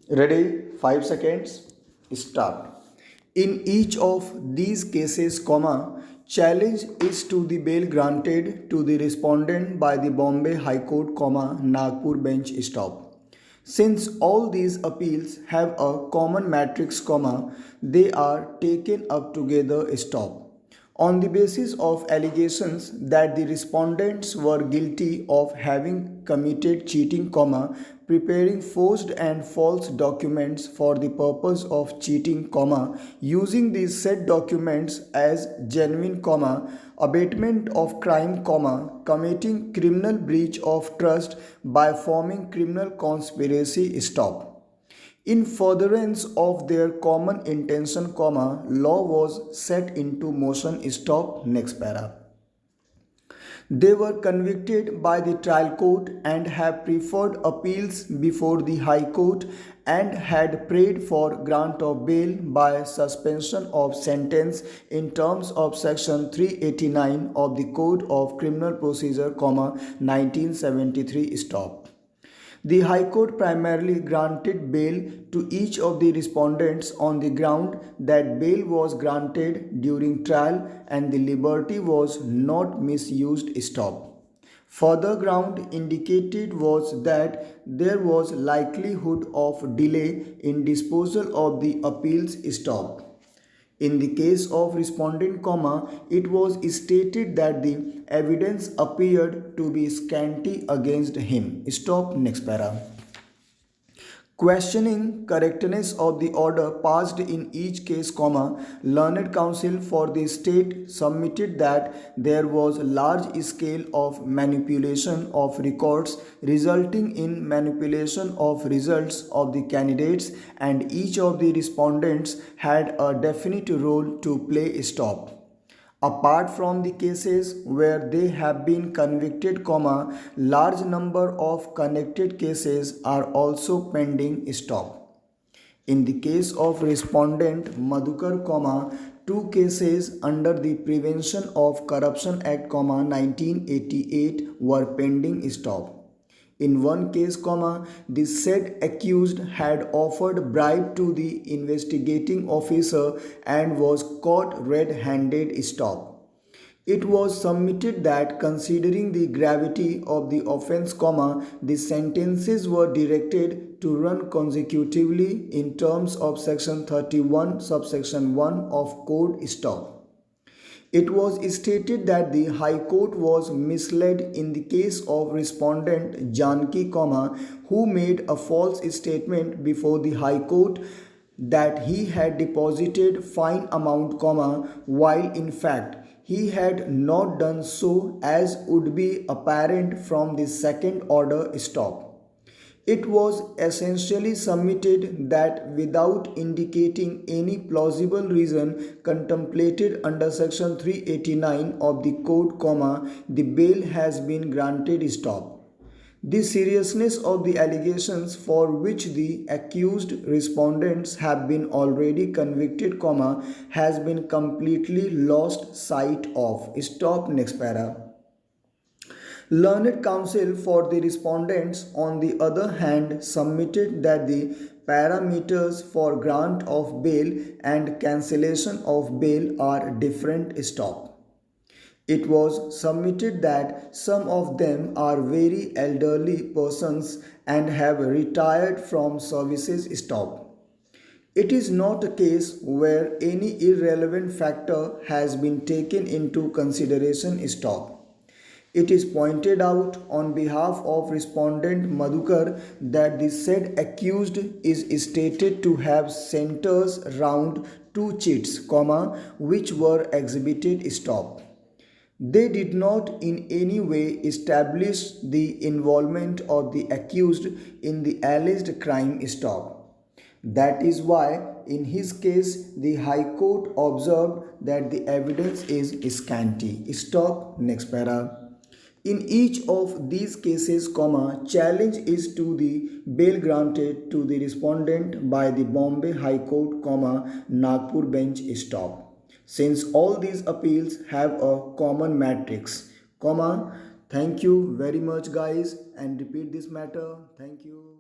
Ready? 5 seconds. Start. In each of these cases, challenge is to the bail granted to the respondent by the Bombay High Court, Nagpur bench stop. Since all these appeals have a common matrix, they are taken up together stop. On the basis of allegations that the respondents were guilty of having committed cheating, preparing forged and false documents for the purpose of cheating, using these said documents as genuine, abatement of crime, committing criminal breach of trust by forming criminal conspiracy, stop. In furtherance of their common intention, law was set into motion, stop. Next para. They were convicted by the trial court and have preferred appeals before the High Court and had prayed for grant of bail by suspension of sentence in terms of section 389 of the Code of Criminal Procedure, 1973, stop. The High Court primarily granted bail to each of the respondents on the ground that bail was granted during trial and the liberty was not misused, stop. Further ground indicated was that there was likelihood of delay in disposal of the appeals, stop. In the case of respondent, it was stated that the evidence appeared to be scanty against him. Stop. Next para. Questioning correctness of the order passed in each case, learned counsel for the state submitted that there was large scale of manipulation of records resulting in manipulation of results of the candidates and each of the respondents had a definite role to play, stop. Apart from the cases where they have been convicted, large number of connected cases are also pending, stop. In the case of respondent Madhukar, two cases under the Prevention of Corruption Act, 1988 were pending, stop. In one case, the said accused had offered bribe to the investigating officer and was caught red-handed, stop. It was submitted that considering the gravity of the offense, the sentences were directed to run consecutively in terms of section 31 subsection 1 of code, stop. It was stated that the High Court was misled in the case of respondent Janki, who made a false statement before the High Court that he had deposited fine amount, while in fact he had not done so, as would be apparent from the second order, stop. It was essentially submitted that without indicating any plausible reason contemplated under section 389 of the code, the bail has been granted, stop. The seriousness of the allegations for which the accused respondents have been already convicted, has been completely lost sight of. Stop. Next para. Learned counsel for the respondents, on the other hand, submitted that the parameters for grant of bail and cancellation of bail are different, stop. It was submitted that some of them are very elderly persons and have retired from services, stop. It is not a case where any irrelevant factor has been taken into consideration, stop. It is pointed out on behalf of respondent Madhukar that the said accused is stated to have centers round two cheats, which were exhibited, stop. They did not in any way establish the involvement of the accused in the alleged crime, stop. That is why in his case the High Court observed that the evidence is scanty. Stop. Next para. In each of these cases, challenge is to the bail granted to the respondent by the Bombay High Court, Nagpur bench, stop. Since all these appeals have a common matrix, thank you very much guys, and repeat this matter. Thank you.